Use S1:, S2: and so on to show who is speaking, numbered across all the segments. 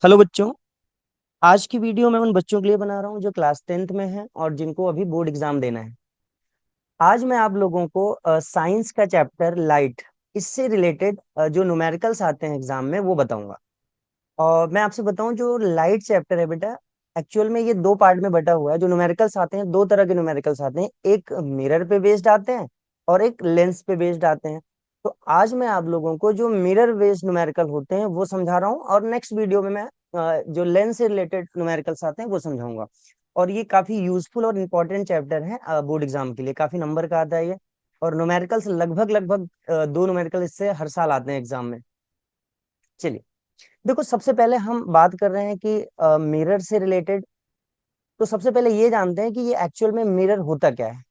S1: Hello बच्चों। आज की वीडियो मैं उन बच्चों के लिए बना रहा हूँ जो क्लास 10th में हैं और जिनको अभी बोर्ड एग्जाम देना है। आज मैं आप लोगों को साइंस का चैप्टर लाइट, इससे रिलेटेड जो न्यूमेरिकल्स आते हैं एग्जाम में वो बताऊंगा। और मैं आपसे बताऊं, जो लाइट चैप्टर है बेटा, एक्चुअल में ये दो पार्ट में बटा हुआ है। जो न्यूमेरिकल्स आते हैं, दो तरह के न्यूमेरिकल्स आते हैं, एक मिरर पे बेस्ड आते हैं और एक लेंस पे बेस्ड आते हैं। तो आज मैं आप लोगों को जो मिरर बेस्ड न्यूमेरिकल होते हैं वो समझा रहा हूँ, और नेक्स्ट वीडियो में मैं जो लेंस से रिलेटेड न्यूमेरिकल्स आते हैं वो समझाऊंगा। और ये काफी यूजफुल और इम्पोर्टेंट चैप्टर है बोर्ड एग्जाम के लिए, काफी नंबर का आता है ये। और न्यूमेरिकल्स लगभग लगभग दो न्यूमेरिकल इससे हर साल आते हैं एग्जाम में। चलिए, देखो, सबसे पहले हम बात कर रहे हैं कि मिरर से रिलेटेड। तो सबसे पहले ये जानते हैं कि ये एक्चुअल में मिरर होता क्या है।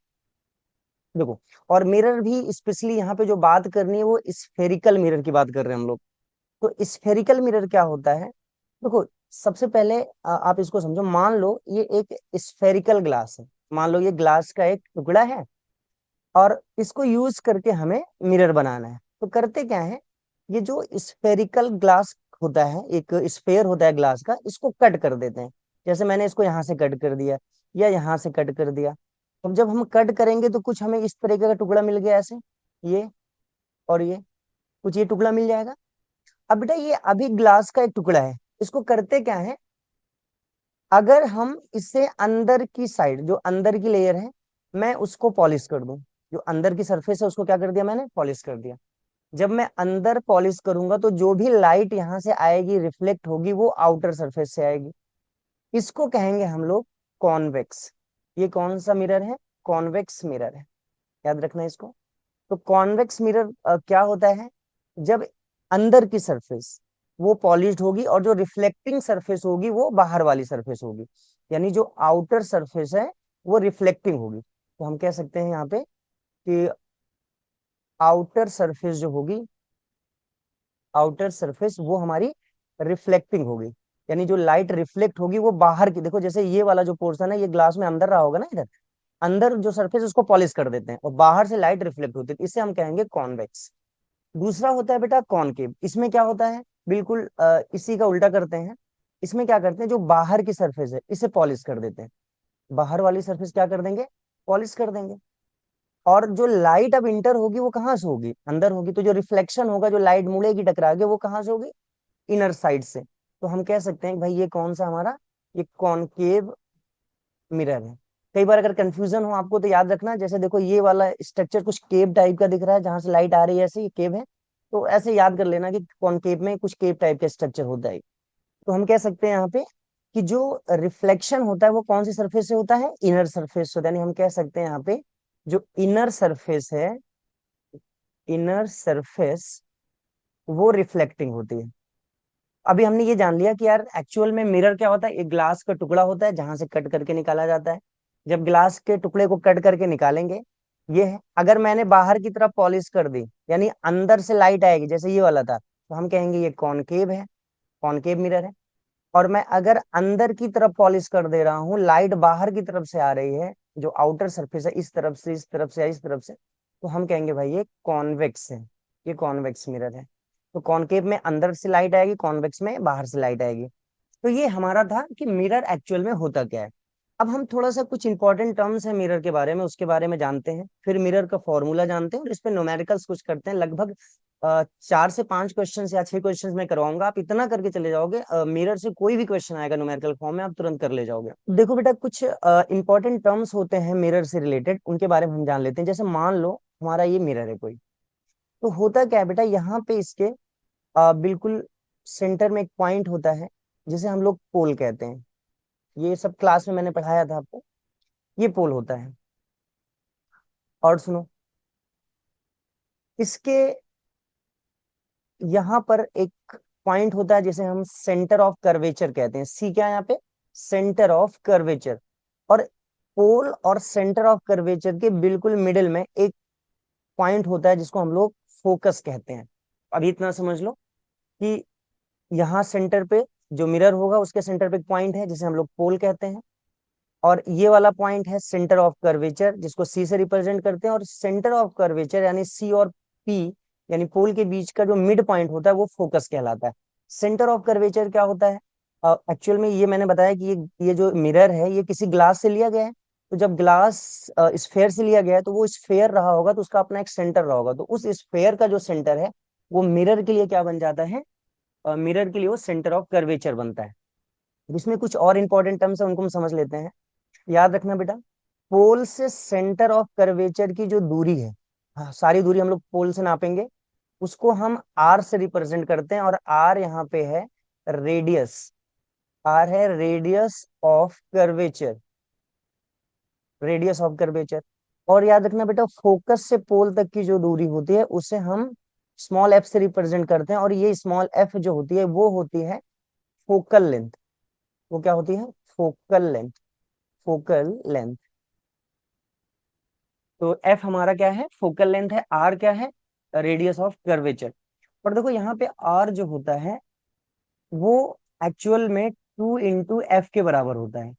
S1: देखो, और मिरर भी स्पेशली यहाँ पे जो बात करनी है वो स्फेरिकल मिरर की बात कर रहे हैं हम लोग। तो स्फेरिकल मिरर क्या होता है? देखो, सबसे पहले आप इसको समझो। मान लो ये एक स्फेरिकल ग्लास है। मान लो ये ग्लास का एक टुकड़ा है और इसको यूज करके हमें मिरर बनाना है। तो करते क्या है, ये जो स्फेरिकल ग्लास होता है, एक स्फेयर होता है ग्लास का, इसको कट कर देते हैं। जैसे मैंने इसको यहाँ से कट कर दिया या यहाँ से कट कर दिया। अब जब हम कट करेंगे तो कुछ हमें इस तरीके का टुकड़ा मिल गया, ऐसे ये और ये, कुछ ये टुकड़ा मिल जाएगा। अब बेटा ये अभी ग्लास का एक टुकड़ा है, इसको करते क्या है, अगर हम इसे अंदर की साइड, जो अंदर की लेयर है, मैं उसको पॉलिश कर दूं। जो अंदर की सरफेस है उसको क्या कर दिया मैंने, पॉलिश कर दिया। जब मैं अंदर पॉलिश करूंगा तो जो भी लाइट यहाँ से आएगी, रिफ्लेक्ट होगी, वो आउटर सरफेस से आएगी। इसको कहेंगे हम लोग कॉन्वेक्स। ये कौन सा मिरर है? कॉन्वेक्स मिरर है। याद रखना इसको। तो कॉन्वेक्स मिरर क्या होता है, जब अंदर की सरफेस वो पॉलिश्ड होगी और जो रिफ्लेक्टिंग सरफेस होगी वो बाहर वाली सरफेस होगी, यानी जो आउटर सरफेस है वो रिफ्लेक्टिंग होगी। तो हम कह सकते हैं यहाँ पे कि आउटर सरफेस जो होगी, आउटर सरफेस वो हमारी रिफ्लेक्टिंग होगी। यानी जो लाइट रिफ्लेक्ट होगी वो बाहर की, देखो जैसे ये वाला जो पोर्शन है ये ग्लास में अंदर रहा होगा ना, इधर अंदर जो सरफेस उसको पॉलिश कर देते हैं और बाहर से लाइट रिफ्लेक्ट होती है, इसे हम कहेंगे कॉन्वेक्स। दूसरा होता है बेटा कॉनकेव। इसमें क्या होता है, बिल्कुल इसी का उल्टा करते हैं। इसमें क्या करते हैं, जो बाहर की सरफेस है इसे पॉलिश कर देते हैं। बाहर वाली सरफेस क्या कर देंगे, पॉलिश कर देंगे। और जो लाइट अब इंटर होगी वो कहाँ से होगी, अंदर होगी। तो जो रिफ्लेक्शन होगा, जो लाइट मुड़ेगी टकरा के, वो कहाँ से होगी, इनर साइड से। तो हम कह सकते हैं कि भाई ये कौन सा हमारा, ये कॉनकेव मिरर है। कई बार अगर कंफ्यूजन हो आपको तो याद रखना, जैसे देखो ये वाला स्ट्रक्चर कुछ केव टाइप का दिख रहा है, जहां से लाइट आ रही है, ऐसे ये केव है। तो ऐसे याद कर लेना कि कॉनकेव में कुछ केव टाइप का स्ट्रक्चर होता है। तो हम कह सकते हैं यहाँ पे कि जो रिफ्लेक्शन होता है वो कौन सी सरफेस से होता है, इनर सरफेस से होता है। यानी हम कह सकते हैं यहाँ पे जो इनर सरफेस है, इनर सरफेस वो रिफ्लेक्टिंग होती है। अभी हमने ये जान लिया कि यार एक्चुअल में मिरर क्या होता है, एक ग्लास का टुकड़ा होता है जहां से कट करके निकाला जाता है। जब ग्लास के टुकड़े को कट करके निकालेंगे, ये है, अगर मैंने बाहर की तरफ पॉलिश कर दी, यानी अंदर से लाइट आएगी, जैसे ये वाला था, तो हम कहेंगे ये कॉनकेव है, कॉनकेव मिरर है। और मैं अगर अंदर की तरफ पॉलिश कर दे रहा हूँ, लाइट बाहर की तरफ से आ रही है, जो आउटर सरफेस है, इस तरफ से, इस तरफ से या इस तरफ से, तो हम कहेंगे भाई ये कॉन्वेक्स है, ये कॉन्वेक्स मिरर है। तो कॉनकेव में अंदर से लाइट आएगी, कॉन्वेक्स में बाहर से लाइट आएगी। तो ये हमारा था कि मिरर एक्चुअल में होता क्या है। अब हम थोड़ा सा कुछ इंपॉर्टेंट टर्म्स है मिरर के बारे में, उसके बारे में जानते हैं, फिर मिरर का फॉर्मूला जानते हैं और इस पे न्यूमेरिकल्स कुछ करते हैं। लगभग 4 से 5 क्वेश्चन या 6 क्वेश्चन में करवाऊंगा, आप इतना करके चले जाओगे, मिरर से कोई भी क्वेश्चन आएगा न्यूमेरिकल फॉर्म में आप तुरंत कर ले जाओगे। देखो बेटा, कुछ इंपॉर्टेंट टर्म्स होते हैं मिरर से रिलेटेड, उनके बारे में हम जान लेते हैं। जैसे मान लो हमारा ये मिरर है कोई, तो होता क्या है बेटा, यहाँ पे इसके बिल्कुल सेंटर में एक पॉइंट होता है जिसे हम लोग पोल कहते हैं। ये सब क्लास में मैंने पढ़ाया था आपको, ये पोल होता है। और सुनो, इसके यहाँ पर एक पॉइंट होता है जिसे हम सेंटर ऑफ कर्वेचर कहते हैं। सी क्या है यहाँ पे, सेंटर ऑफ कर्वेचर। और पोल और सेंटर ऑफ कर्वेचर के बिल्कुल मिडिल में एक पॉइंट होता है जिसको हम लोग फोकस कहते हैं। अभी इतना समझ लो कि यहाँ सेंटर पे जो मिरर होगा उसके सेंटर पे एक पॉइंट है जिसे हम लोग पोल कहते हैं, और ये वाला पॉइंट है सेंटर ऑफ कर्वेचर जिसको सी से रिप्रेजेंट करते हैं। और सेंटर ऑफ कर्वेचर यानी सी और पी, यानी पोल के बीच का जो मिड पॉइंट होता है वो फोकस कहलाता है। सेंटर ऑफ कर्वेचर क्या होता है, एक्चुअल में ये मैंने बताया कि ये जो मिरर है ये किसी ग्लास से लिया गया है। तो जब ग्लास स्फेयर से लिया गया है तो वो स्फेयर रहा होगा तो उसका अपना एक सेंटर रहा होगा, तो उस स्फेयर का जो सेंटर है वो मिरर के लिए क्या बन जाता है, मिरर के लिए वो सेंटर ऑफ कर्वेचर बनता है। अब इसमें कुछ और इंपॉर्टेंट टर्म्स है उनको हम समझ लेते हैं। याद रखना बेटा, पोल से सेंटर ऑफ कर्वेचर की जो दूरी है, हाँ, सारी दूरी हम लोग पोल से नापेंगे, उसको हम आर से रिप्रेजेंट करते हैं, और आर यहाँ पे है रेडियस, आर है radius of curvature, radius of curvature. और याद रखना बेटा, फोकस से पोल तक की जो दूरी होती है उसे हम स्मॉल एफ से रिप्रेजेंट करते हैं, और ये स्मॉल एफ जो होती है वो होती है फोकल लेंथ। वो क्या होती है, फोकल लेंथ, फोकल लेंथ। तो एफ हमारा क्या है, फोकल लेंथ है, आर क्या है, रेडियस ऑफ कर्वेचर। और देखो यहाँ पे आर जो होता है वो एक्चुअल में 2 × F के बराबर होता है।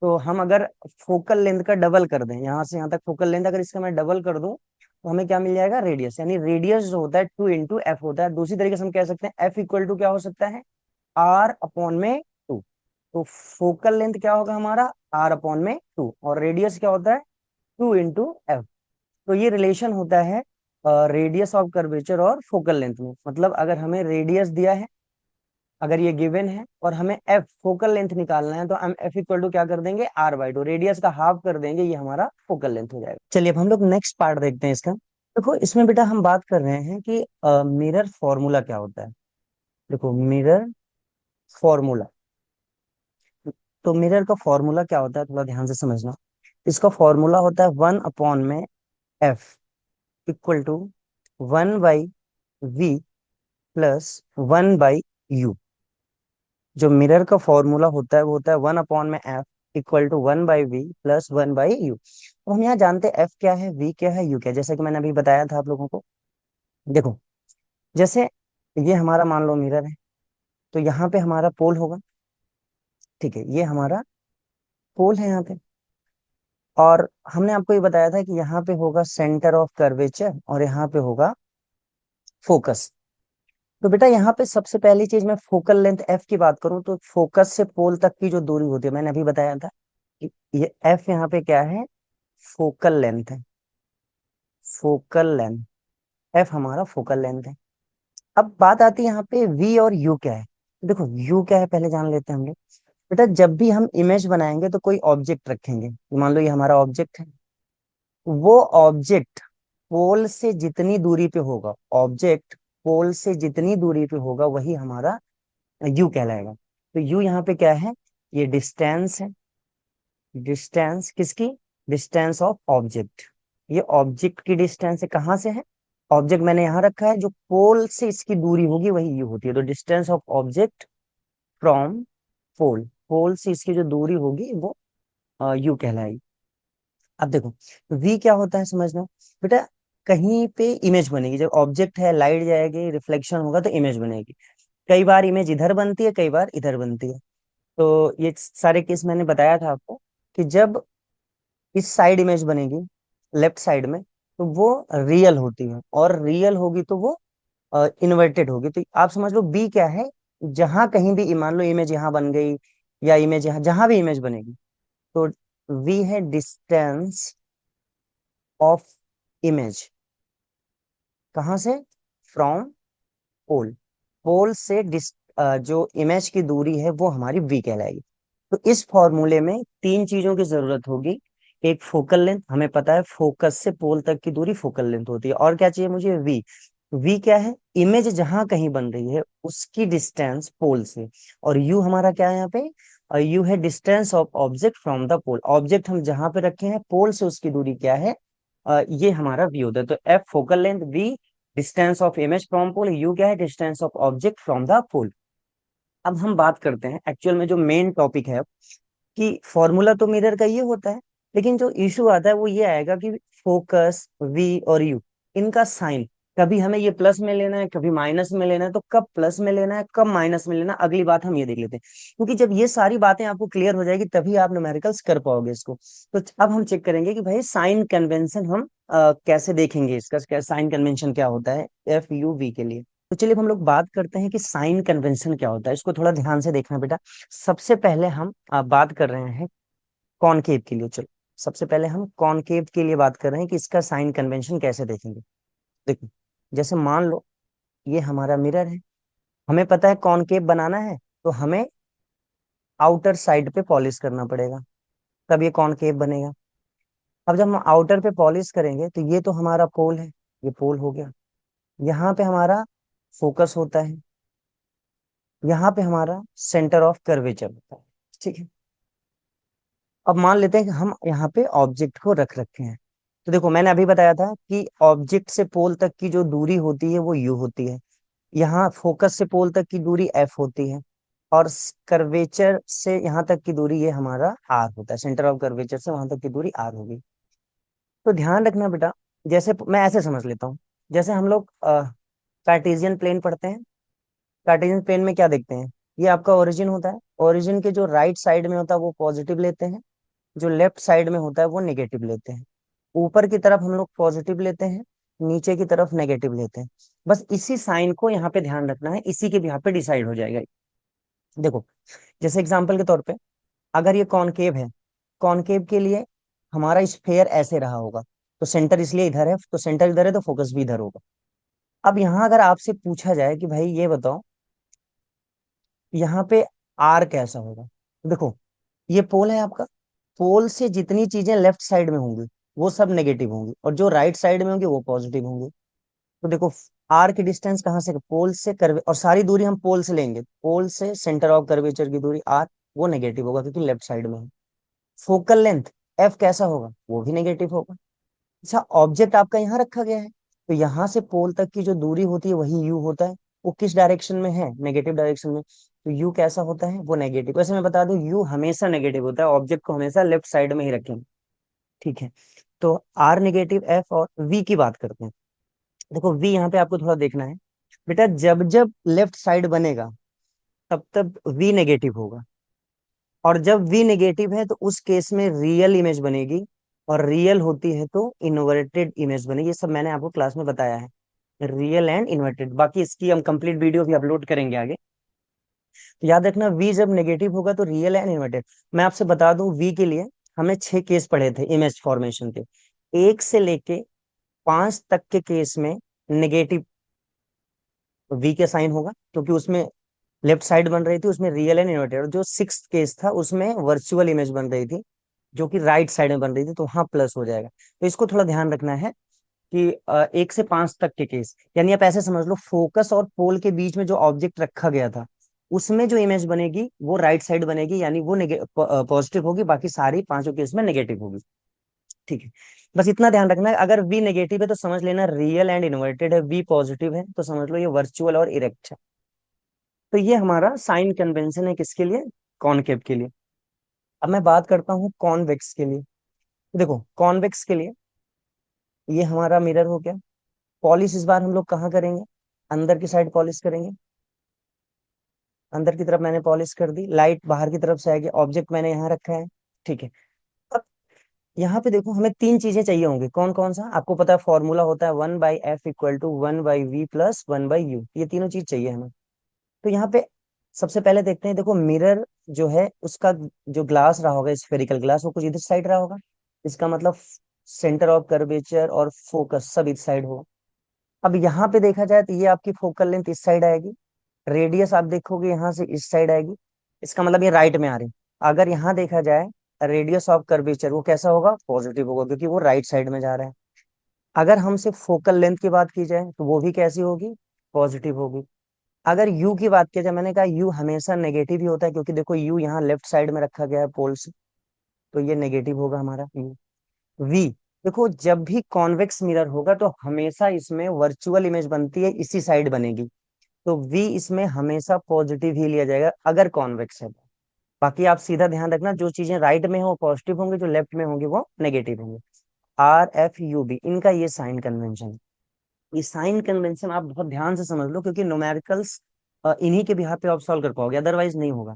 S1: तो हम अगर फोकल लेंथ का डबल कर दें, यहाँ से यहाँ तक फोकल लेंथ अगर इसका मैं डबल कर दूं तो हमें क्या मिल जाएगा, रेडियस। यानी रेडियस जो होता है 2 × F होता है। दूसरी तरीके से हम कह सकते हैं एफ इक्वल टू क्या हो सकता है, आर अपॉन में 2। तो फोकल लेंथ क्या होगा हमारा, आर अपॉन में 2, और रेडियस क्या होता है 2 × F। तो ये रिलेशन होता है रेडियस ऑफ कर्वेचर और फोकल लेंथ में। मतलब अगर हमें रेडियस दिया है, अगर ये गिवन है और हमें एफ फोकल लेंथ निकालना है, तो हम एफ इक्वल टू क्या कर देंगे, r/2, रेडियस का हाफ कर देंगे, ये हमारा फोकल लेंथ हो जाएगा। चलिए अब हम लोग नेक्स्ट पार्ट देखते हैं इसका। देखो इसमें बेटा हम बात कर रहे हैं कि मिरर फॉर्मूला क्या होता है। देखो मिरर फॉर्मूला, तो मिरर का फॉर्मूला क्या होता है थोड़ा ध्यान से समझना। इसका फॉर्मूला होता है 1 अपॉन में F equal to 1/v plus 1/u। जो मिरर का फॉर्मूला होता है वो होता है 1 अपॉन में F equal to 1/v plus 1/u। तो हम यहाँ जानते हैं एफ क्या है, वी क्या है, यू क्या है, जैसे कि मैंने अभी बताया था आप लोगों को। देखो जैसे ये हमारा मान लो मिरर है, तो यहाँ पे हमारा पोल होगा, ठीक है, ये हमारा पोल है यहाँ पे। और हमने आपको ये बताया था कि यहाँ पे होगा सेंटर ऑफ कर्वेचर और यहाँ पे होगा फोकस। तो बेटा यहाँ पे सबसे पहली चीज मैं फोकल लेंथ एफ की बात करूं तो फोकस से पोल तक की जो दूरी होती है, मैंने अभी बताया था कि ये एफ यहाँ पे क्या है, फोकल लेंथ है, फोकल लेंथ, एफ हमारा फोकल लेंथ है। अब बात आती है यहाँ पे वी और यू क्या है। देखो यू क्या है पहले जान लेते हैं हम लोग। बेटा जब भी हम इमेज बनाएंगे तो कोई ऑब्जेक्ट रखेंगे, मान लो ये हमारा ऑब्जेक्ट है, वो ऑब्जेक्ट पोल से जितनी दूरी पे होगा, ऑब्जेक्ट पोल से जितनी दूरी पे होगा वही हमारा यू कहलाएगा। तो यू यहाँ पे क्या है, ये डिस्टेंस है, डिस्टेंस किसकी, डिस्टेंस ऑफ ऑब्जेक्ट। ये ऑब्जेक्ट की डिस्टेंस है, कहाँ से है, ऑब्जेक्ट मैंने यहाँ रखा है, जो पोल से इसकी दूरी होगी वही यू होती है। तो distance of object from pole, pole से इसकी जो दूरी होगी वो यू कहलाएगी। अब देखो वी क्या होता है समझना बेटा, कहीं पे इमेज बनेगी, जब ऑब्जेक्ट है लाइट जाएगी रिफ्लेक्शन होगा तो इमेज बनेगी। कई बार इमेज इधर बनती है, कई बार इधर बनती है। तो ये सारे केस मैंने बताया था आपको कि जब इस साइड इमेज बनेगी लेफ्ट साइड में तो वो रियल होती है, और रियल होगी तो वो इन्वर्टेड होगी। तो आप समझ लो बी क्या है, जहां कहीं भी मान लो इमेज यहाँ बन गई या इमेज यहाँ, जहां भी इमेज बनेगी तो वी है डिस्टेंस ऑफ इमेज, कहाँ से, फ्रॉम पोल, पोल से जो इमेज की दूरी है वो हमारी वी कहलाएगी। तो इस फॉर्मूले में तीन चीजों की जरूरत होगी। एक फोकल लेंथ, हमें पता है फोकस से पोल तक की दूरी फोकल लेंथ होती है, और क्या चाहिए मुझे, वी। वी क्या है, इमेज जहां कहीं बन रही है उसकी डिस्टेंस पोल से। और यू हमारा क्या है यहाँ पे, यू है distance of object from the pole, object हम जहां पे रखे हैं पोल से उसकी दूरी क्या है, ये हमारा वी होता है। तो F focal length, V distance of image from pole, U क्या है distance of object from the pole. अब हम बात करते हैं एक्चुअल में जो मेन टॉपिक है कि फॉर्मूला तो मिरर का ये होता है, लेकिन जो इशू आता है वो ये आएगा कि फोकस, वी और यू, इनका साइन कभी हमें ये प्लस में लेना है, कभी माइनस में लेना है, तो कब प्लस में लेना है कब माइनस में लेना है, अगली बात हम ये देख लेते हैं। क्योंकि जब ये सारी बातें आपको क्लियर हो जाएगी तभी आप न्यूमेरिकल्स कर पाओगे इसको। तो अब हम चेक करेंगे कि भाई साइन कन्वेंशन हम कैसे देखेंगे, इसका क्या साइन कन्वेंशन क्या होता है एफ यू वी के लिए। तो चलिए अब हम लोग बात करते हैं कि साइन कन्वेंशन क्या होता है। इसको थोड़ा ध्यान से देखना बेटा। सबसे पहले हम बात कर रहे हैं कॉनकेव के लिए। चलो सबसे पहले हम कॉनकेव के लिए बात कर रहे हैं कि इसका साइन कन्वेंशन कैसे देखेंगे। देखो, जैसे मान लो ये हमारा मिरर है, हमें पता है कॉनकेव बनाना है, तो हमें आउटर साइड पे पॉलिश करना पड़ेगा, तब ये कॉनकेव बनेगा। अब जब हम आउटर पे पॉलिश करेंगे तो ये तो हमारा पोल है, ये पोल हो गया। यहाँ पे हमारा फोकस होता है, यहाँ पे हमारा सेंटर ऑफ कर्वेचर होता है। ठीक है, अब मान लेते हैं कि हम यहाँ पे ऑब्जेक्ट को रख रखे हैं। तो देखो मैंने अभी बताया था कि ऑब्जेक्ट से पोल तक की जो दूरी होती है वो यू होती है। यहाँ फोकस से पोल तक की दूरी एफ होती है, और कर्वेचर से यहाँ तक की दूरी ये हमारा आर होता है। सेंटर ऑफ कर्वेचर से वहां तक की दूरी आर होगी। तो ध्यान रखना बेटा, जैसे मैं ऐसे समझ लेता हूँ, जैसे हम लोग कार्टेशियन प्लेन पढ़ते हैं। कार्टेशियन प्लेन में क्या देखते हैं, ये आपका ओरिजिन होता है। ओरिजिन के जो राइट साइड में होता है वो पॉजिटिव लेते हैं, जो लेफ्ट साइड में होता है वो नेगेटिव लेते हैं। ऊपर की तरफ हम लोग पॉजिटिव लेते हैं, नीचे की तरफ नेगेटिव लेते हैं। बस इसी साइन को यहाँ पे ध्यान रखना है, इसी के यहाँ पे डिसाइड हो जाएगा। देखो, जैसे एग्जांपल के तौर पे, अगर ये कॉनकेव है, कॉनकेव के लिए हमारा स्फेयर ऐसे रहा होगा, तो सेंटर इसलिए इधर है, तो सेंटर इधर है तो फोकस भी इधर होगा। अब यहाँ अगर आपसे पूछा जाए कि भाई ये बताओ यहाँ पे आर कैसा होगा, तो देखो ये पोल है आपका, पोल से जितनी चीजें लेफ्ट साइड में होंगी वो सब नेगेटिव होंगी, और जो राइट साइड में होंगी वो पॉजिटिव होंगी। तो देखो आर की डिस्टेंस कहाँ से, पोल से कर्वे, और सारी दूरी हम पोल से लेंगे, पोल से सेंटर ऑफ कर्वेचर की दूरी आर, वो नेगेटिव होगा क्योंकि लेफ्ट साइड में है। फोकल लेंथ एफ कैसा होगा, वो भी नेगेटिव होगा। अच्छा, ऑब्जेक्ट आपका यहाँ रखा गया है, तो यहाँ से पोल तक की जो दूरी होती है वही यू होता है। वो किस डायरेक्शन में है, नेगेटिव डायरेक्शन में, तो यू कैसा होता है, वो नेगेटिव। वैसे मैं बता दूं यू हमेशा नेगेटिव होता है, ऑब्जेक्ट को हमेशा लेफ्ट साइड में ही रखें। ठीक है, तो आर नेगेटिव, एफ, और वी की बात करते हैं। देखो वी यहाँ पे आपको थोड़ा देखना है बेटा, जब जब लेफ्ट साइड बनेगा तब तब वी नेगेटिव होगा, और जब वी नेगेटिव है तो उस केस में रियल इमेज बनेगी, और रियल होती है तो इन्वर्टेड इमेज बनेगी। ये सब मैंने आपको क्लास में बताया है, रियल एंड इन्वर्टेड। बाकी इसकी हम कंप्लीट वीडियो भी अपलोड करेंगे आगे। तो याद रखना वी जब नेगेटिव होगा तो रियल एंड इन्वर्टेड। मैं आपसे बता दूं वी के लिए हमने 6 केस पढ़े थे इमेज फॉर्मेशन के। 1 से लेके 5 तक के केस में नेगेटिव वी के साइन होगा, क्योंकि उसमें लेफ्ट साइड बन रही थी, उसमें रियल एंड इन्वर्टेड। और जो 6th केस था उसमें वर्चुअल इमेज बन रही थी, जो कि राइट साइड में बन रही थी, तो वहां प्लस हो जाएगा। तो इसको थोड़ा ध्यान रखना है कि 1 से 5 तक के केस, यानी आप ऐसे समझ लो फोकस और पोल के बीच में जो ऑब्जेक्ट रखा गया था उसमें जो इमेज बनेगी वो राइट साइड बनेगी, यानी वो पॉजिटिव होगी, बाकी सारी 5 केस में नेगेटिव होगी। ठीक है, बस इतना ध्यान रखना है। अगर वी नेगेटिव है तो समझ लेना रियल एंड इन्वर्टेड है, वी पॉजिटिव है तो समझ लो ये वर्चुअल और इरेक्ट है। तो ये हमारा साइन कन्वेंशन है किसके लिए, कॉनकेव के लिए। अब मैं बात करता हूँ कॉन्वेक्स के लिए। देखो कॉन्वेक्स के लिए ये हमारा मिरर हो गया। पॉलिश इस बार हम लोग कहाँ करेंगे, अंदर की साइड पॉलिश करेंगे। अंदर की तरफ मैंने पॉलिश कर दी, लाइट बाहर की तरफ से आएगी, ऑब्जेक्ट मैंने यहाँ रखा है। ठीक है, अब यहाँ पे देखो हमें 3 चीजें चाहिए होंगी। कौन कौन सा, आपको पता है फॉर्मूला होता है 1/f=1/v+1/u, ये तीनों चीज चाहिए हमें। तो यहाँ पे सबसे पहले देखते हैं, देखो मिरर जो है उसका जो ग्लास रहा होगा, स्फेरिकल ग्लास, वो कुछ इधर साइड रहा होगा। इसका मतलब सेंटर ऑफ कर्वेचर और फोकस सब इस साइड होगा। अब यहाँ पे देखा जाए तो ये आपकी फोकल लेंथ इस साइड आएगी, रेडियस आप देखोगे यहाँ से इस साइड आएगी, इसका मतलब ये राइट में आ रही। अगर यहाँ देखा जाए रेडियस ऑफ कर्वेचर वो कैसा होगा, पॉजिटिव होगा, क्योंकि वो राइट साइड में जा रहा है। अगर हमसे फोकल लेंथ की बात की जाए तो वो भी कैसी होगी, पॉजिटिव होगी। अगर यू की बात की जाए, मैंने कहा यू हमेशा नेगेटिव ही होता है, क्योंकि देखो यू यहाँ लेफ्ट साइड में रखा गया है पोल से, तो ये नेगेटिव होगा हमारा यू। वी, देखो जब भी कॉन्वेक्स मिरर होगा तो हमेशा इसमें वर्चुअल इमेज बनती है, इसी साइड बनेगी, तो वी इसमें हमेशा पॉजिटिव ही लिया जाएगा अगर कॉन्वेक्स है। बाकी आप सीधा ध्यान रखना, जो चीजें राइट में हो वो पॉजिटिव होंगी, जो लेफ्ट में होंगी वो नेगेटिव होंगे। RFUB इनका ये साइन कन्वेंशन। ये साइन कन्वेंशन आप बहुत ध्यान से समझ लो, क्योंकि न्यूमेरिकल्स इन्हीं के बिहाफ पे आप सॉल्व कर पाओगे, अदरवाइज नहीं होगा।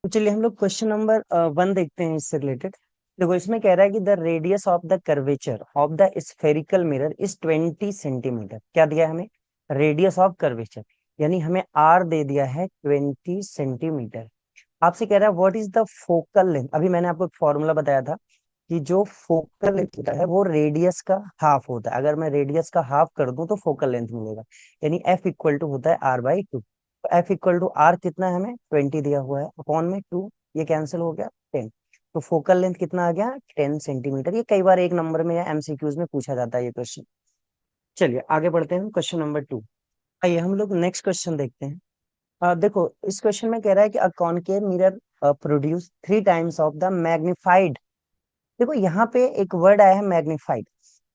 S1: तो चलिए हम लोग क्वेश्चन नंबर 1 देखते हैं इससे रिलेटेड। देखो इसमें कह रहा है कि the radius of the curvature of the spherical mirror is 20 centimetre. क्या दिया है हमें, रेडियस ऑफ कर्वेचर। यानी हमें आर दे दिया है 20 सेंटीमीटर। आपसे कह रहा है what is the focal length. अभी मैंने आपको एक फॉर्मूला बताया था कि जो फोकल लेंथ होता है वो रेडियस का हाफ होता है। अगर मैं रेडियस का हाफ कर दूं तो फोकल लेंथ मिलेगा। यानी एफ इक्वल टू होता है R/2। तो एफ इक्वल टू आर कितना है, हमें 20 दिया हुआ है, अपॉन में 2, ये कैंसिल हो गया 10। तो फोकल लेंथ कितना आ गया, 10 सेंटीमीटर। ये कई बार एक नंबर में या एमसीक्यूज में पूछा जाता है ये क्वेश्चन। चलिए आगे बढ़ते हैं, क्वेश्चन नंबर 2। आइए हम लोग नेक्स्ट क्वेश्चन देखते हैं। देखो इस क्वेश्चन में कह रहा है कि a concave mirror produce 3 times of the magnified. देखो यहाँ पे एक वर्ड आया है मैग्निफाइड।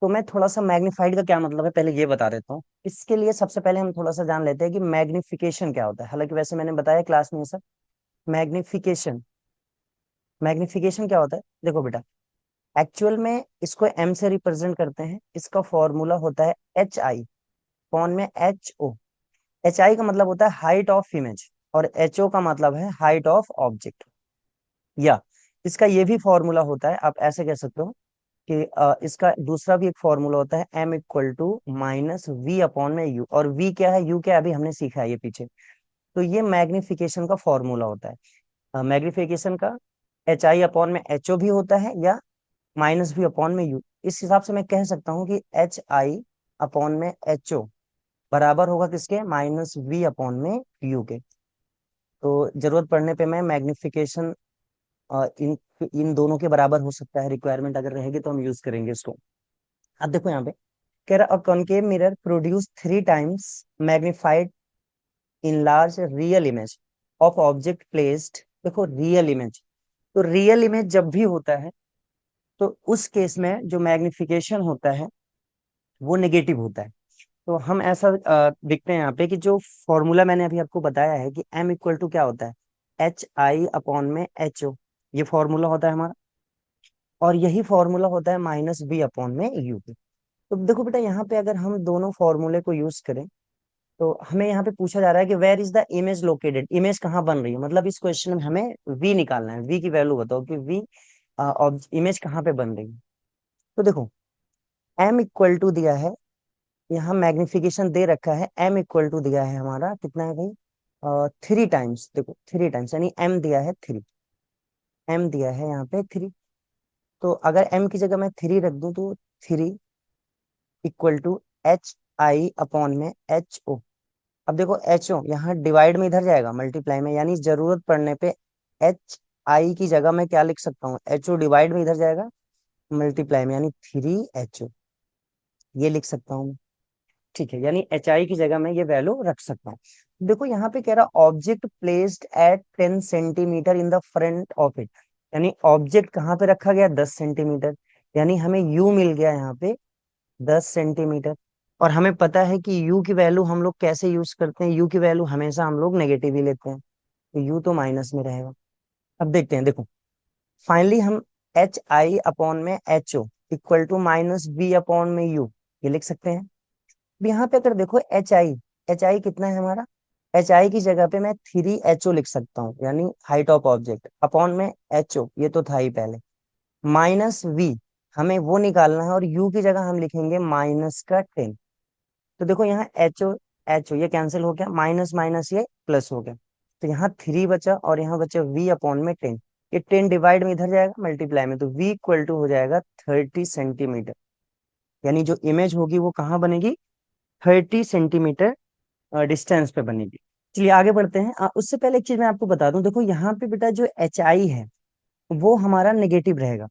S1: तो मैं थोड़ा सा मैग्निफाइड का क्या मतलब है पहले ये बता देता हूँ। इसके लिए सबसे पहले हम थोड़ा सा जान लेते हैं कि मैग्निफिकेशन क्या होता है। हालांकि वैसे मैंने बताया क्लास में ये सब। मैग्निफिकेशन, मैग्निफिकेशन क्या होता है, देखो बेटा, एक्चुअल में इसको एम से रिप्रेजेंट करते हैं। इसका फॉर्मूला होता है HI, कौन में HO। HI का मतलब होता है हाइट ऑफ इमेज, और HO का मतलब है हाइट ऑफ ऑब्जेक्ट। या इसका ये भी फॉर्मूला होता है, आप ऐसे कह सकते हो कि इसका दूसरा भी एक फॉर्मूला होता है M = -V/U। और V क्या है, U क्या है, अभी हमने सीखा है ये पीछे। तो ये मैग्निफिकेशन का फॉर्मूला होता है। मैग्निफिकेशन का HI/HO भी होता है, या -V/U। इस हिसाब से मैं कह सकता हूँ कि HI/HO बराबर होगा किसके, -V/U के। तो जरूरत पड़ने पे मैं मैग्निफिकेशन इन इन दोनों के बराबर हो सकता है, रिक्वायरमेंट अगर रहेगी तो हम यूज करेंगे इसको। अब देखो यहाँ पे कह रहा concave mirror produce 3 times magnified in large real image of object placed. देखो रियल इमेज, तो रियल इमेज जब भी होता है तो उस केस में जो मैग्निफिकेशन होता है वो नेगेटिव होता है। तो हम ऐसा देखते हैं यहाँ पे कि जो फॉर्मूला मैंने अभी आपको बताया है कि M = क्या होता है, HI/HO। ये फॉर्मूला होता है हमारा, और यही फॉर्मूला होता है -V/U पे। तो देखो बेटा यहाँ पे अगर हम दोनों फॉर्मूले को यूज करें तो हमें यहाँ पे पूछा जा रहा है कि where is the image located, image कहाँ बन रही है। मतलब इस क्वेश्चन में हमें V निकालना है। V की वैल्यू बताओ कि V इमेज कहाँ पे बन रही है। तो देखो M = दिया है, यहाँ मैग्निफिकेशन दे रखा है। M = दिया है हमारा कितना है भाई, 3 टाइम्स। देखो 3 टाइम्स यानी M दिया है 3, M दिया है यहाँ पे 3। तो अगर M की जगह मैं 3 रख दूं तो 3 = HI/HO। अब देखो HO यहाँ डिवाइड में इधर जाएगा मल्टीप्लाई में, यानी जरूरत पड़ने पे HI की जगह मैं क्या लिख सकता हूँ, HO डिवाइड में इधर जाएगा मल्टीप्लाई में, यानी 3HO ये लिख सकता हूँ। ठीक है, यानी HI की जगह मैं ये वैल्यू रख सकता हूँ। देखो यहाँ पे कह रहा object placed at 10 centimetre in the front of it. यानी ऑब्जेक्ट कहाँ पे रखा गया, 10 सेंटीमीटर। यानी हमें U मिल गया यहाँ पे 10 सेंटीमीटर। और हमें पता है कि U की वैल्यू हम लोग कैसे यूज करते हैं, U की वैल्यू हमेशा हम लोग नेगेटिव ही लेते हैं। तो U तो माइनस में रहेगा। अब देखते हैं, देखो फाइनली हम HI/HO = -V/U ये लिख सकते हैं। अब यहाँ पे अगर देखो HI कितना है हमारा, HI की जगह पे मैं 3HO लिख सकता हूँ, यानी हाइट ऑफ ऑब्जेक्ट, अपॉन में HO ये तो था ही पहले, -V हमें वो निकालना है, और U की जगह हम लिखेंगे -10। तो देखो यहाँ HO ये कैंसिल हो गया, माइनस माइनस ये प्लस हो गया। तो यहाँ 3 बचा, और यहाँ बचा V/10। ये 10 डिवाइड में इधर जाएगा मल्टीप्लाई में, तो V = हो जाएगा 30 सेंटीमीटर। यानी जो इमेज होगी वो कहाँ बनेगी, 30 सेंटीमीटर डिस्टेंस पे बनेगी। चलिए आगे बढ़ते हैं। उससे पहले एक चीज मैं आपको बता दूं, देखो यहाँ पे बेटा जो HI है वो हमारा नेगेटिव रहेगा,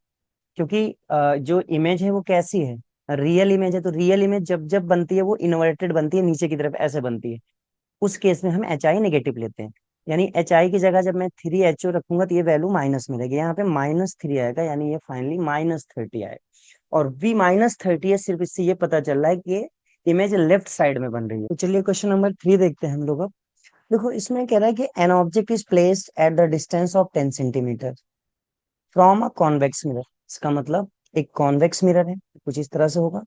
S1: क्योंकि जो इमेज है वो कैसी है, रियल इमेज है। तो रियल इमेज जब जब बनती है वो इन्वर्टेड बनती है, नीचे की तरफ ऐसे बनती है। उस केस में हम HI नेगेटिव लेते हैं। यानी HI की जगह जब मैं 3HO रखूंगा तो ये वैल्यू माइनस में रहेगी, यहाँ पे -3 आएगा, यानी ये फाइनली -30 आएगा। और V -30 है, सिर्फ इससे ये पता चल रहा है कि ये इमेज लेफ्ट साइड में बन रही है। तो चलिए क्वेश्चन नंबर 3 देखते हैं हम लोग अब। देखो इसमें कह रहा है कि an object is placed at the distance of 10 centimetre from a convex mirror. इसका मतलब एक कॉन्वेक्स मिरर है, कुछ इस तरह से होगा।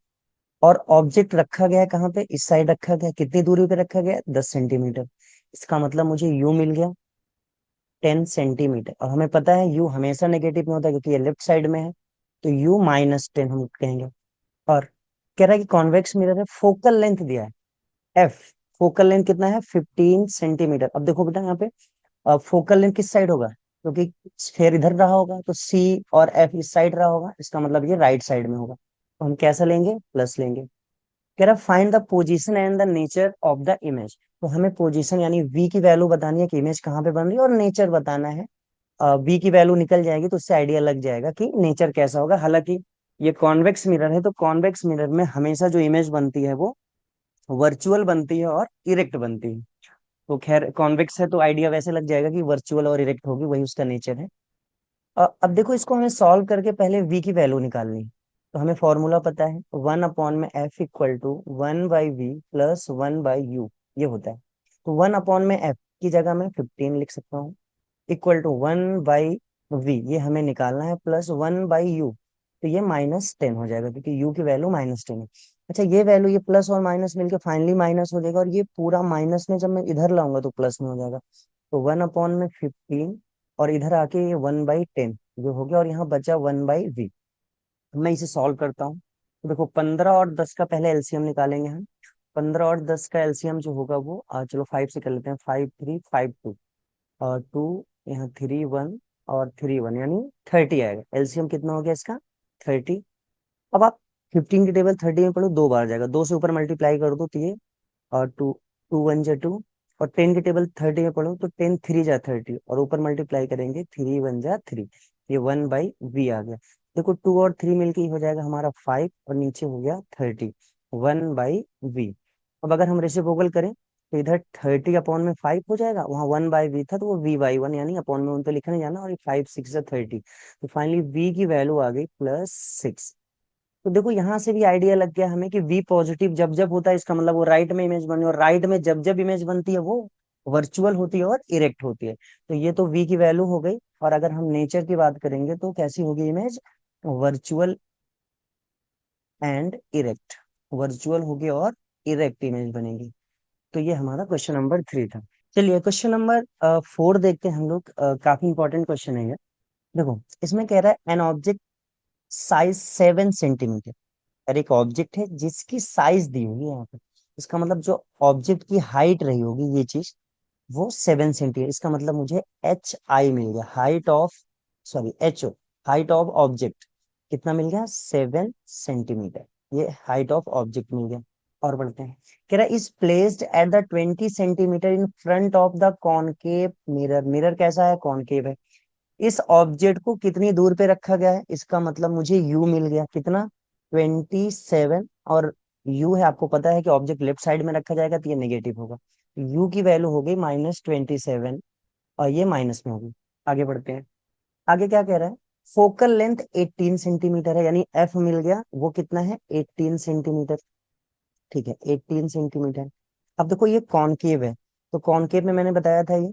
S1: और ऑब्जेक्ट रखा गया है कहाँ पे, इस साइड रखा गया, कितनी दूरी पे रखा गया, 10 सेंटीमीटर। इसका मतलब मुझे U मिल गया 10 सेंटीमीटर। और हमें पता है U हमेशा नेगेटिव में होता है क्योंकि ये लेफ्ट साइड में है। तो U -10 हम कहेंगे। और कह रहा है कि कॉन्वेक्स मिरर है, फोकल लेंथ दिया है F। फोकल लेंथ कितना है 15 सेंटीमीटर। अब देखो बेटा यहाँ पे फोकल लेंथ किस साइड होगा, क्योंकि स्फेयर इधर रहा होगा तो सी और एफ इस साइड रहा होगा, इसका मतलब ये राइट साइड में होगा, तो हम कैसा लेंगे, प्लस लेंगे। कह रहा find the position and the nature of the image. तो हमें पोजीशन यानी वी की वैल्यू बतानी है कि इमेज कहाँ पे बन रही है, और नेचर बताना है। वी की वैल्यू निकल जाएगी तो उससे आइडिया लग जाएगा कि नेचर कैसा होगा। हालांकि ये कॉन्वेक्स मिरर है, तो कॉन्वेक्स मिरर में हमेशा जो इमेज बनती है वो वर्चुअल बनती है और इरेक्ट बनती है। तो खैर कॉन्वेक्स है तो आइडिया वैसे लग जाएगा कि वर्चुअल और इरेक्ट होगी, वही उसका नेचर है। अब देखो इसको हमें सॉल्व करके पहले v की वैल्यू निकालनी है। तो हमें फॉर्मूला पता है, 1/f=1/v प्लस 1/u, ये होता है। तो 1/f की जगह मैं 15 लिख सकता हूँ, इक्वल टू 1/v, ये हमें निकालना है, प्लस 1/u, तो ये -10 हो जाएगा क्योंकि u की वैल्यू -10 है। अच्छा ये वैल्यू, ये प्लस और माइनस मिलकर फाइनली माइनस हो जाएगा, और ये पूरा माइनस में जब मैं इधर लाऊंगा तो प्लस में हो जाएगा। तो 1/15, और इधर आके ये 1/10 जो हो गया, और यहाँ बचा 1/v। मैं इसे सॉल्व करता हूँ। तो देखो 15 और 10 का पहले एलसीएम निकालेंगे हम। 15 और 10 का एलसीएम जो होगा वो चलो 5 से कर लेते हैं, 5 3 5 2, और 2, यहाँ 3 1 और 3 1, यानी 30 आएगा। एलसीएम कितना हो गया इसका, 30। अब आप 15 की टेबल 30 में पढ़ो, 2 बार जाएगा, 2 से ऊपर मल्टीप्लाई कर दो तो ये, और 2 2 1 जा 2, और 10 की टेबल 30 में पढ़ो तो 10 3 जा 30, और ऊपर मल्टीप्लाई करेंगे 3 1 जा 3, ये 1/v आ गया। देखो 2 और 3 मिलके ही हो जाएगा हमारा 5, और नीचे हो गया 30, 1/v। अब अगर हम रेसिप्रोकल करें तो इधर 30/5 हो जाएगा, वहाँ 1/v था तो वो v/1, यानी अपॉन में उन पे लिखने जाना, और ये 5 6 जा 30, तो फाइनली v की वैल्यू आ गई +6। तो देखो यहाँ से भी आइडिया लग गया हमें कि वी पॉजिटिव जब जब होता है इसका मतलब वो राइट में इमेज बनी, और राइट में जब जब इमेज बनती है वो वर्चुअल होती है और इरेक्ट होती है। तो ये तो वी की वैल्यू हो गई। और अगर हम नेचर की बात करेंगे तो कैसी होगी image, virtual and erect, virtual होगी और इरेक्ट इमेज बनेगी। तो ये हमारा क्वेश्चन नंबर 3 था। चलिए क्वेश्चन नंबर 4 देखते हैं हम लोग। काफी इंपॉर्टेंट क्वेश्चन है ये। देखो इसमें कह रहा है एन ऑब्जेक्ट साइज 7 सेंटीमीटर, और एक ऑब्जेक्ट है जिसकी साइज दी होगी यहाँ पे, इसका मतलब जो ऑब्जेक्ट की हाइट रही होगी ये चीज, वो 7 सेंटीमीटर। इसका मतलब मुझे HI मिल गया, height of, sorry HO, height of object कितना मिल गया, 7 सेंटीमीटर। ये हाइट ऑफ ऑब्जेक्ट मिल गया। और बढ़ते हैं, कह रहा है is placed at the 20 centimetre in front of the concave mirror. Mirror कैसा है, कॉनकेव है। इस ऑब्जेक्ट को कितनी दूर पे रखा गया है, इसका मतलब मुझे यू मिल गया, कितना, 27। और यू है, आपको पता है कि ऑब्जेक्ट लेफ्ट साइड में रखा जाएगा तो ये नेगेटिव होगा, यू की वैल्यू हो गई -27, और ये माइनस में होगी। आगे बढ़ते हैं। आगे क्या कह रहा है, फोकल लेंथ 18 सेंटीमीटर है, यानी एफ मिल गया, वो कितना है, 18 सेंटीमीटर। ठीक है, 18 सेंटीमीटर। अब देखो ये कॉनकेव है, तो कॉनकेव में मैंने बताया था, ये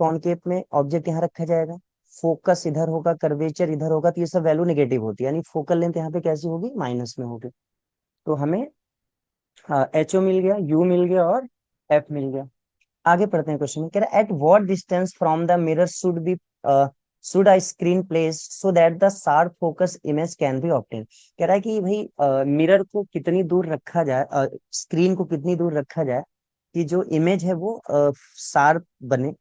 S1: कॉनकेव में ऑब्जेक्ट यहाँ रखा जाएगा, फोकस इधर होगा, कर्वेचर इधर होगा, तो ये सब वैल्यू नेगेटिव होती है, यानी फोकल लेंथ यहाँ पे कैसी होगी, माइनस में होगी। तो हमें HO मिल गया, यू मिल गया, और एफ मिल गया। आगे पढ़ते हैं क्वेश्चन में, कह रहा है at what distance from the mirror should a screen place so that the sharp focus image can be obtain. कह रहा है कि भाई मिरर को कितनी दूर रखा जाए, स्क्रीन को कितनी दूर रखा जाए कि जो इमेज है वो शार्प बने।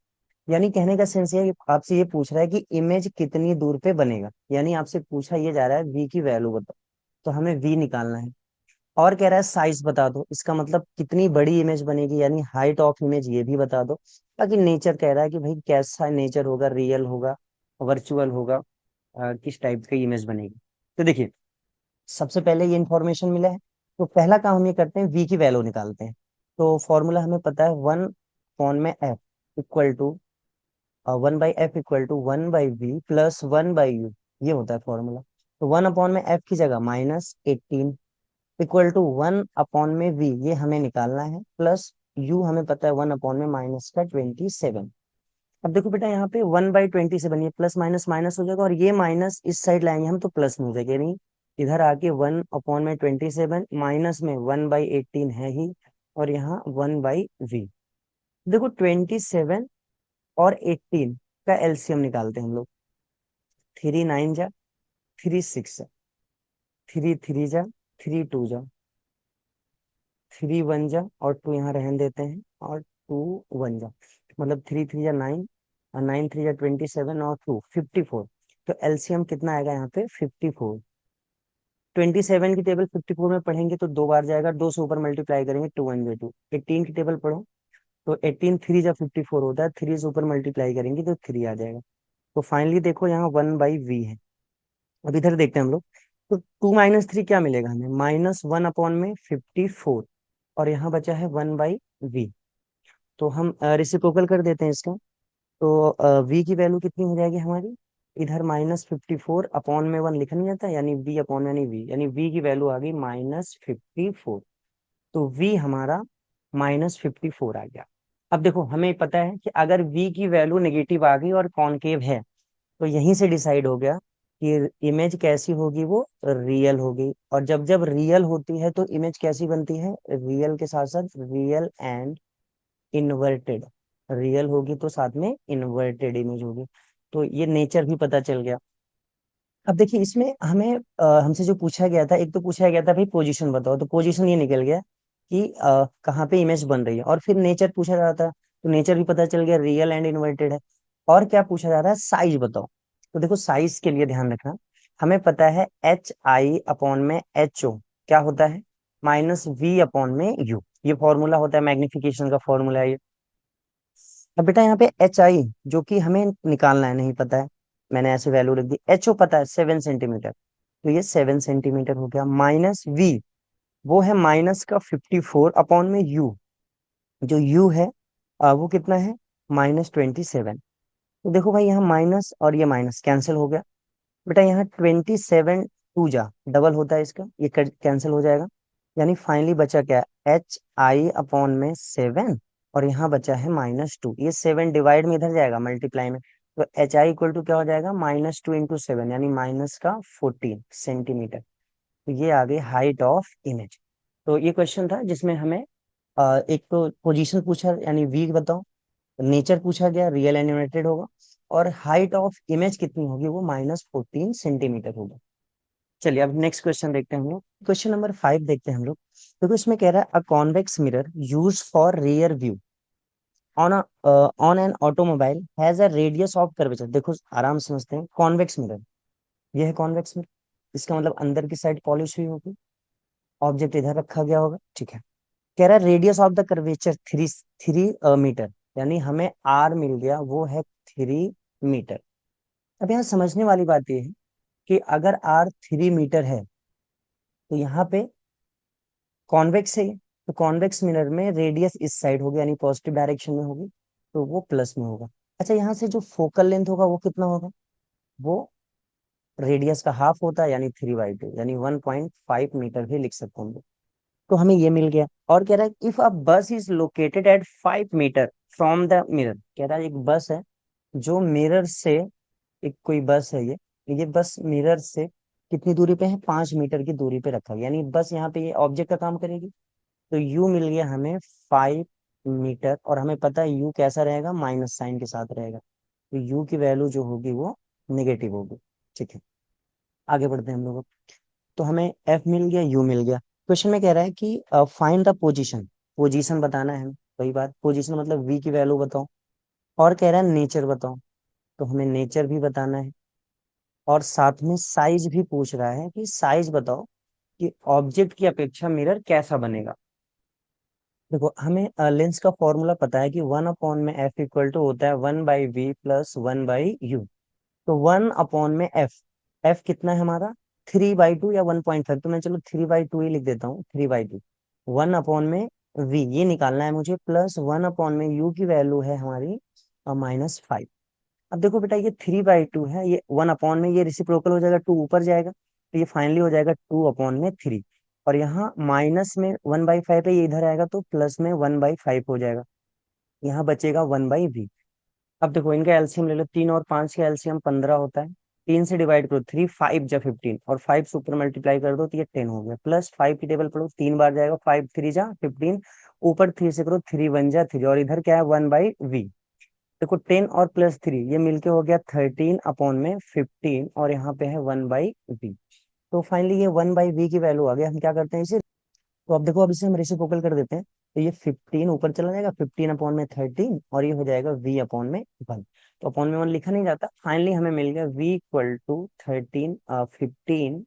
S1: यानी कहने का सेंस ये है कि आपसे ये पूछ रहा है कि इमेज कितनी दूर पे बनेगा, यानी आपसे पूछा ये जा रहा है वी की वैल्यू बताओ, तो हमें वी निकालना है। और कह रहा है साइज बता दो, इसका मतलब कितनी बड़ी इमेज बनेगी, यानी हाइट ऑफ इमेज ये भी बता दो। बाकी नेचर कह रहा है कि भाई कैसा नेचर होगा, रियल होगा, वर्चुअल होगा, किस टाइप की इमेज बनेगी। तो देखिए सबसे पहले ये इंफॉर्मेशन मिला है, तो पहला काम हम ये करते हैं, वी की वैल्यू निकालते हैं। तो फॉर्मूला हमें पता है, 1/f equal to 1/f=1/v plus 1/u, ये होता है फॉर्मूला। तो 1/f की जगह -18 इक्वल टू 1/v, ये हमें निकालना है, प्लस u हमें पता है 1 में माइनस का 27। अब देखो बेटा यहाँ पे 1/27, ये प्लस माइनस माइनस हो जाएगा, और ये माइनस इस साइड लाएंगे हम तो प्लस में हो जाएगा, यानी इधर आके 1/27 माइनस में 1/18 है ही, और यहाँ 1/v। देखो 27 और 18 का एलसीएम निकालते हैं हम लोग। 3 9 जा 3 6 जा, 3 3 जा 3 2 जा, 3 वन जा और 2 यहाँ रहने देते हैं, और 2 वन जा, मतलब 3 3 जा 9, और 9 3 जा 27, और 2 54। तो एलसीएम कितना आएगा यहाँ पे 54। 27 की टेबल 54 में पढ़ेंगे तो 2 बार जाएगा, 2 से ऊपर मल्टीप्लाई करेंगे, 2 वन जा 2। 18 की टेबल पढ़ो तो 18 3 जा 54 होता है, 3 से ऊपर मल्टीप्लाई करेंगे तो 3 आ जाएगा। तो फाइनली देखो यहाँ 1/v है। अब इधर देखते हैं हम लोग, तो 2 - 3 क्या मिलेगा हमें, -1 अपॉन में 54, और यहाँ बचा है 1/v। तो हम रिसिप्रोकल कर देते हैं इसका। तो v की वैल्यू कितनी हो जाएगी हमारी, इधर -54 अपॉन में 1 लिखा नहीं जाता, यानी v अपॉन यानी v, यानी v की वैल्यू आ गई -54। तो v हमारा -54 आ गया। अब देखो हमें पता है कि अगर v की वैल्यू नेगेटिव आ गई और कॉनकेव है, तो यहीं से डिसाइड हो गया कि इमेज कैसी होगी, वो रियल होगी। और जब जब रियल होती है तो इमेज कैसी बनती है, रियल के साथ साथ रियल एंड इन्वर्टेड। रियल होगी तो साथ में इन्वर्टेड इमेज होगी। तो ये नेचर भी पता चल गया। अब देखिए इसमें हमें हमसे जो पूछा गया था, एक तो पूछा गया था भाई पोजीशन बताओ, तो पोजीशन ये निकल गया कि कहाँ पे इमेज बन रही है। और फिर नेचर पूछा जा रहा था, तो नेचर भी पता चल गया, रियल एंड इन्वर्टेड है। और क्या पूछा जा रहा है, साइज बताओ। तो देखो साइज के लिए ध्यान रखना, हमें पता है HI अपॉन में HO क्या होता है, -V अपॉन में U। ये फॉर्मूला होता है, मैग्निफिकेशन का फॉर्मूला है ये। अब बेटा यहाँ पे HI जो कि हमें निकालना है नहीं पता है, मैंने ऐसे वैल्यू रख दी। HO पता है 7 सेंटीमीटर, तो ये 7 सेंटीमीटर हो गया। -V वो है माइनस का 54 अपॉन में U, जो U है वो कितना है, -27। तो देखो भाई यहाँ माइनस और ये माइनस कैंसिल हो गया। बेटा यहाँ 27 टू जा डबल होता है इसका, ये कैंसिल हो जाएगा। यानी फाइनली बचा क्या, HI अपॉन में 7, और यहाँ बचा है -2। ये 7 डिवाइड में इधर जाएगा मल्टीप्लाई में, तो HI इक्वल टू क्या हो जाएगा, -2 इंटू 7, यानी माइनस का 14 सेंटीमीटर। तो ये आ गई हाइट ऑफ इमेज। तो ये क्वेश्चन था जिसमें हमें एक तो पोजीशन पूछा यानी वी बताओ, नेचर पूछा गया रियल एनिमेटेड होगा, और हाइट ऑफ इमेज कितनी होगी, वो -14 सेंटीमीटर होगा। चलिए अब नेक्स्ट क्वेश्चन देखते हैं हम लोग, क्वेश्चन नंबर 5 देखते हैं हम लोग। देखो इसमें कह रहा है, a convex mirror use for rear view on on an automobile has a radius of curvature. देखो आराम से समझते हैं, कॉन्वेक्स मिरर, ये है कॉन्वेक्स मिरर, इसका मतलब अंदर की साइड पॉलिश हुई होगी, ऑब्जेक्ट इधर रखा गया होगा, ठीक है। कह रहा है radius of the curvature 3 meter, यानी हमें आर मिल गया, वो है 3 मीटर। अब यहाँ समझने वाली बात यह है कि अगर आर 3 मीटर है, तो यहाँ पे कॉन्वेक्स है ये, तो कॉन्वेक्स मिरर में रेडियस इस साइड होगी, यानी पॉजिटिव डायरेक्शन में होगी, तो वो प्लस में होगा। अच्छा यहाँ से जो फोकल लेंथ होगा वो कितना होगा, वो रेडियस का हाफ होता है, यानी 3/2, यानी 1.5 मीटर भी लिख सकते हैं हम लोग। तो हमें ये मिल गया। और कह रहा है if a bus is located at 5 meter from the mirror, कह रहा है एक बस है जो मिरर से, एक कोई बस है ये बस मिरर से कितनी दूरी पे है, 5 मीटर की दूरी पे रखा गया, यानी बस यहाँ पे ये ऑब्जेक्ट का काम करेगी। तो यू मिल गया हमें 5 मीटर, और हमें पता है यू कैसा रहेगा, माइनस साइन के साथ रहेगा, तो यू की वैल्यू जो होगी वो नेगेटिव होगी। ठीक है, आगे बढ़ते हैं हम लोग। तो हमें एफ मिल गया, यू मिल गया। क्वेश्चन में कह रहा है कि फाइंड द पोजीशन, पोजीशन बताना है हमें, वही बात, पोजीशन मतलब वी की वैल्यू बताओ। और कह रहा है नेचर बताओ, तो हमें नेचर भी बताना है। और साथ में साइज भी पूछ रहा है कि साइज बताओ कि ऑब्जेक्ट की अपेक्षा मिरर कैसा बनेगा। देखो हमें लेंस का फॉर्मूला पता है कि 1 अपॉन में एफ इक्वल टू होता है 1/v प्लस 1/u। तो 1 अपॉन में एफ, एफ कितना है हमारा 3/2 या 1.5, तो मैं चलो 3/2 ही लिख देता हूँ, 3/2। 1 अपॉन में v ये निकालना है मुझे, प्लस 1 अपॉन में u की वैल्यू है हमारी -5। अब देखो बेटा ये 3/2 है, ये 1 अपॉन में ये रिसिप्रोकल हो जाएगा, 2 ऊपर जाएगा, तो ये फाइनली हो जाएगा 2/3। और यहाँ माइनस में 1/5 है, ये इधर आएगा तो प्लस में 1/5 हो जाएगा, यहाँ बचेगा 1/v। अब देखो इनका एलसीएम ले लो, 3 और 5 का एलसीएम 15 होता है, 3 से डिवाइड करो, 3 5 जा 15, और 5 से ऊपर मल्टीप्लाई कर दो तो ये 10 हो गया, प्लस 5 की टेबल पढ़ो, 3 बार जाएगा, 5 3 जा 15, ऊपर 3 से करो, 3 1 जा 3, और इधर क्या है 1/v। देखो 10 और प्लस 3 ये मिलके हो गया 13/15, और यहाँ पे है 1/v। तो फाइनली ये 1/v की वैल्यू आ गया, हम क्या करते हैं इसे तो अब देखो, अब इसे हम रेसिप्रोकल कर देते हैं, तो ये 15 ऊपर चला जाएगा, 15 अपॉन में 13, और ये हो जाएगा v अपॉन में 1। तो अपॉन में 1 लिखा नहीं जाता, फाइनली हमें मिल गया v इक्वल टू 13, 15,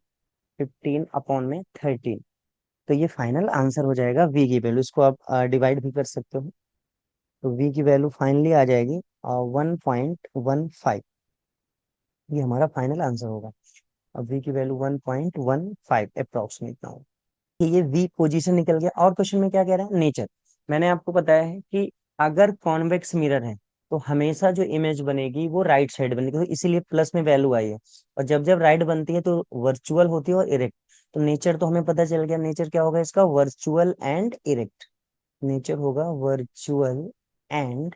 S1: 15 अपॉन में 13। तो ये फाइनल आंसर हो जाएगा v की वैल्यू। इसको आप डिवाइड भी कर सकते हो, तो v की वैल्यू फाइनली आ जाएगी 1.15। ये हमारा फाइनल आंसर होगा। अब v की वैल्यू 1.15 अप्रोक्सीमेट ना हो, कि ये v पोजीशन निकल गया। और क्वेश्चन में क्या कह रहा है, नेचर। मैंने आपको बताया है कि अगर कॉन्वेक्स मिरर है तो हमेशा जो इमेज बनेगी वो राइट साइड बनेगी, तो इसीलिए प्लस में वैल्यू आई है। और जब जब राइट बनती है तो वर्चुअल होती है और इरेक्ट। तो नेचर तो हमें पता चल गया, नेचर क्या होगा इसका, वर्चुअल एंड इरेक्ट। नेचर होगा वर्चुअल एंड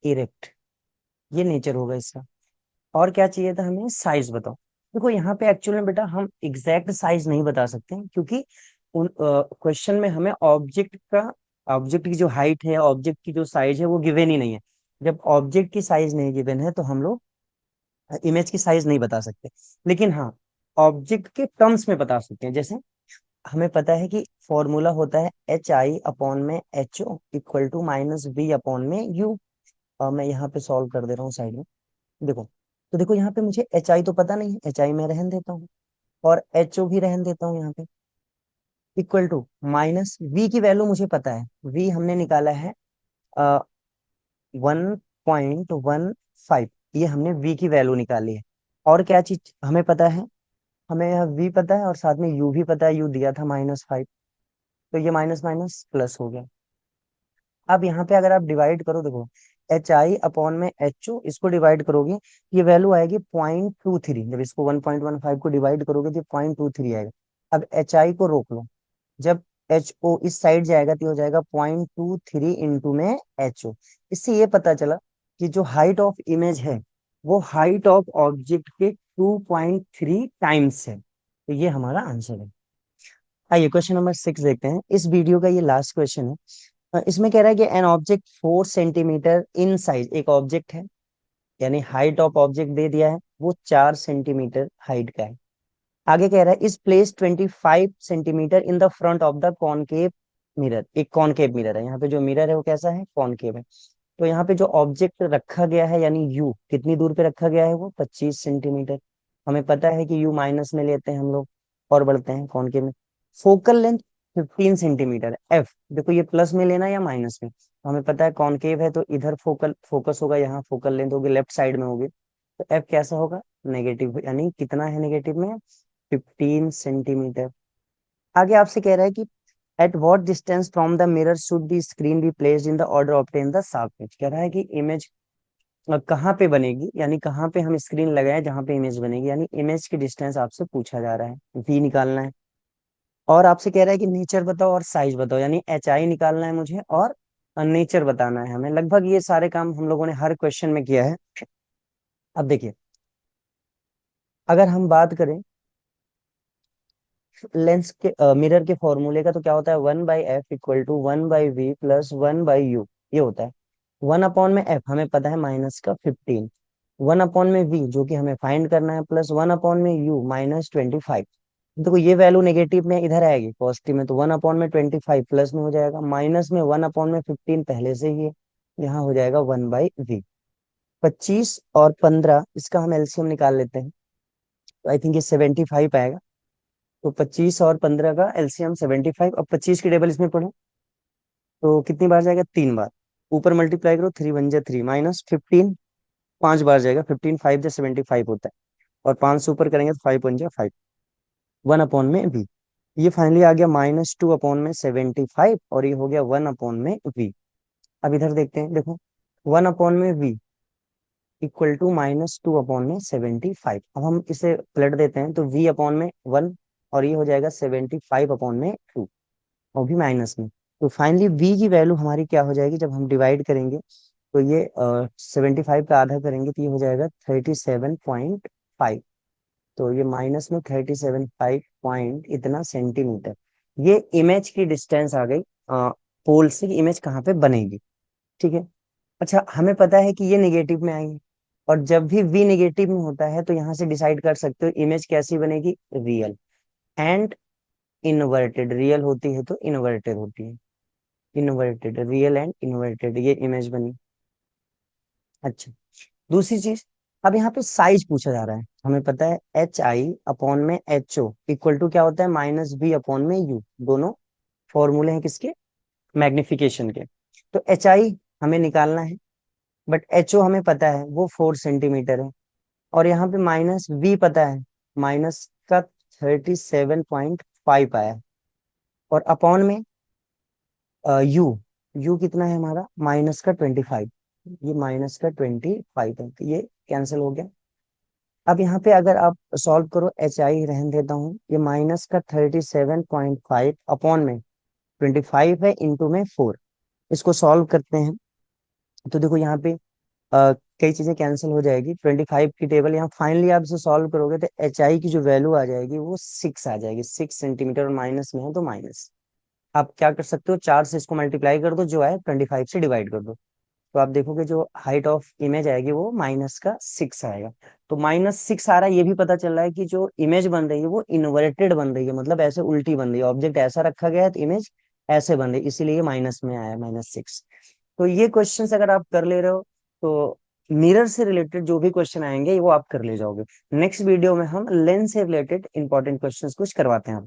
S1: इरेक्ट, ये नेचर होगा इसका। और क्या चाहिए था हमें, साइज बताओ। देखो यहाँ पे एक्चुअल में बेटा हम एग्जैक्ट साइज नहीं बता सकते हैं, क्योंकि उन क्वेश्चन में हमें ऑब्जेक्ट का, ऑब्जेक्ट की जो हाइट है, ऑब्जेक्ट की जो साइज है वो गिवन ही नहीं है। जब ऑब्जेक्ट की साइज नहीं गिवन है तो हम लोग इमेज की साइज नहीं बता सकते। लेकिन हाँ, ऑब्जेक्ट के टर्म्स में बता सकते हैं। जैसे हमें पता है कि फॉर्मूला होता है HI अपॉन में HO equal to minus V upon में U। मैं यहाँ पे सॉल्व कर दे रहा हूँ साइड में। देखो, तो देखो यहाँ पे मुझे HI तो पता नहीं है, HI मैं रहन देता हूँ, और HO भी रहन देता हूँ यहाँ पे, इक्वल टू माइनस V की वैल्यू मुझे पता है, V हमने निकाला है 1.15। ये हमने V की वैल्यू निकाली है। और क्या चीज हमें पता है, हमें यह V पता है और साथ में U भी पता है, U दिया था -5। तो ये माइनस माइनस प्लस हो गया। अब यहाँ पे अगर आप डिवाइड करो, देखो HI अपॉन में HO, इसको डिवाइड करोगे ये वैल्यू आएगी 0.23। जब इसको 1.15 को डिवाइड करोगे तो 0.23 आएगा। अब HI को रोक लो, जब HO इस साइड जाएगा तो ये हो जाएगा 0.23 इंटू में HO। इससे ये पता चला कि जो हाइट ऑफ इमेज है वो हाइट ऑफ ऑब्जेक्ट के 2.3 टाइम्स है। तो ये हमारा आंसर है। आइए क्वेश्चन नंबर 6 देखते हैं। इस वीडियो का ये लास्ट क्वेश्चन है। इसमें कह रहा है कि an object 4 centimetre in size, एक ऑब्जेक्ट है, यानी हाइट ऑफ ऑब्जेक्ट दे दिया है, वो 4 सेंटीमीटर हाइट का है। आगे कह रहा है इस place 25 centimetre in the front of the concave mirror. एक कॉनकेव मिरर है, यहाँ पे जो मिरर है वो कैसा है, कॉनकेव है। तो यहाँ पे जो ऑब्जेक्ट रखा गया है, यानी यू कितनी दूर पे रखा गया है, वो 25 सेंटीमीटर। हमें पता है कि यू माइनस में लेते हैं हम लोग और बढ़ते हैं कॉनकेव में। फोकल लेंथ 15 सेंटीमीटर, एफ देखो ये प्लस में लेना या माइनस में। हमें पता है कॉनकेव है तो इधर फोकल फोकस होगा, यहाँ फोकल लेंथ होगी लेफ्ट साइड में होगी। तो एफ कैसा होगा, नेगेटिव, यानी कितना है नेगेटिव में, 15 सेंटीमीटर। आगे आपसे कह रहा है कि at what distance from the mirror should the screen be placed in the order obtain the sharp image. कह रहा है कि इमेज कहाँ पे बनेगी, यानी कहाँ पे हम स्क्रीन लगाए जहाँ पे इमेज बनेगी, यानी इमेज की डिस्टेंस आपसे पूछा जा रहा है, वी निकालना है। और आपसे कह रहा है कि नेचर बताओ और साइज बताओ, यानी HI निकालना है मुझे और नेचर बताना है हमें। लगभग ये सारे काम हम लोगों ने हर क्वेश्चन में किया है। अब देखिए, अगर हम बात करें लेंस के मिरर के फॉर्मूले का, तो क्या होता है, 1/f equal to 1/v plus 1/u। ये होता है 1 अपॉन में f हमें पता है माइनस का 15, 1 अपॉन में v जो कि हमें फाइंड करना है, प्लस 1 अपॉन में u -25। देखो ये वैल्यू नेगेटिव में इधर आएगी, पॉजिटिव में, तो 1/25 प्लस में हो जाएगा, माइनस में 1/15 पहले से ही है, यहाँ हो जाएगा 1/v। 25 और 15 इसका हम एलसीएम निकाल लेते हैं, तो आई थिंक ये 75 आएगा। तो 25 और 15 का एलसीएम 75। अब 25 की टेबल इसमें पढ़ो तो कितनी बार जाएगा, 3 बार। ऊपर मल्टीप्लाई करो, 3 × 1 = 3 माइनस 15, 5 बार जाएगा, 15 5 × 75 होता है। और 5 से ऊपर करेंगे तो 5 × 1 = 5, 1/v। ये फाइनली आ गया -2/75, और ये हो गया 1/v। अब इधर देखते हैं, देखो 1/v इक्वल टू -2/75। अब हम इसे पलट देते हैं तो v/1, और ये हो जाएगा 75/2, और भी माइनस में। तो फाइनली v की वैल्यू हमारी क्या हो जाएगी, जब हम डिवाइड करेंगे तो ये 75 का आधा करेंगे तो ये हो जाएगा 37.5। तो ये माइनस में 37.5 पॉइंट इतना सेंटीमीटर। ये इमेज की डिस्टेंस आ गई पोल से, कि इमेज कहाँ पे बनेगी। ठीक है। अच्छा, हमें पता है कि ये निगेटिव में आएंगे, और जब भी v नेगेटिव में होता है तो यहाँ से डिसाइड कर सकते हो इमेज कैसी बनेगी, रियल। एंड इन्वर्टेड, रियल होती है तो इन्वर्टेड होती है, इन्वर्टेड, रियल एंड इन्वर्टेड, ये इमेज बनी। अच्छा, दूसरी चीज, अब यहाँ पे साइज पूछा जा रहा है, हमें पता है एच आई अपॉन में एच ओ इक्वल टू क्या होता है, माइनस बी अपॉन में यू, दोनों फॉर्मूले हैं किसके, मैग्निफिकेशन के। तो एच आई हमें निकालना है, बट एच ओ हमें पता है वो 4 सेंटीमीटर है, और यहाँ पे माइनस वी पता है, माइनस का 37.5 आया, और अपॉन में यू, यू कितना है हमारा, माइनस का 25, ये माइनस का 25 है, तो ये कैंसिल हो गया। अब यहाँ पे अगर आप सॉल्व करो, एच आई रहने देता हूँ, ये माइनस का 37.5 अपॉन में 25 है, इंटू में 4, इसको सॉल्व करते हैं। तो देखो यहाँ पे कई चीजें कैंसिल हो जाएगी, 25 की टेबल यहाँ फाइनली आप इसे सॉल्व करोगे तो एच आई की जो वैल्यू आ जाएगी वो 6 आ जाएगी, 6 सेंटीमीटर, और माइनस में है तो माइनस। आप क्या कर सकते हो, 4 से इसको मल्टीप्लाई कर दो, जो है 25 से डिवाइड कर दो, तो आप देखोगे जो हाइट ऑफ इमेज आएगी वो माइनस का 6 आएगा। तो -6 आ रहा है, ये भी पता चल रहा है कि जो इमेज बन रही है वो इन्वर्टेड बन रही है, मतलब ऐसे उल्टी बन रही है, ऑब्जेक्ट ऐसा रखा गया है तो इमेज ऐसे बन रही है, इसीलिए माइनस में आया, -6। तो ये क्वेश्चंस अगर आप कर ले रहे हो तो मिरर से रिलेटेड जो भी क्वेश्चन आएंगे वो आप कर ले जाओगे। नेक्स्ट वीडियो में हम लेंस से रिलेटेड इंपॉर्टेंट क्वेश्चंस कुछ करवाते हैं।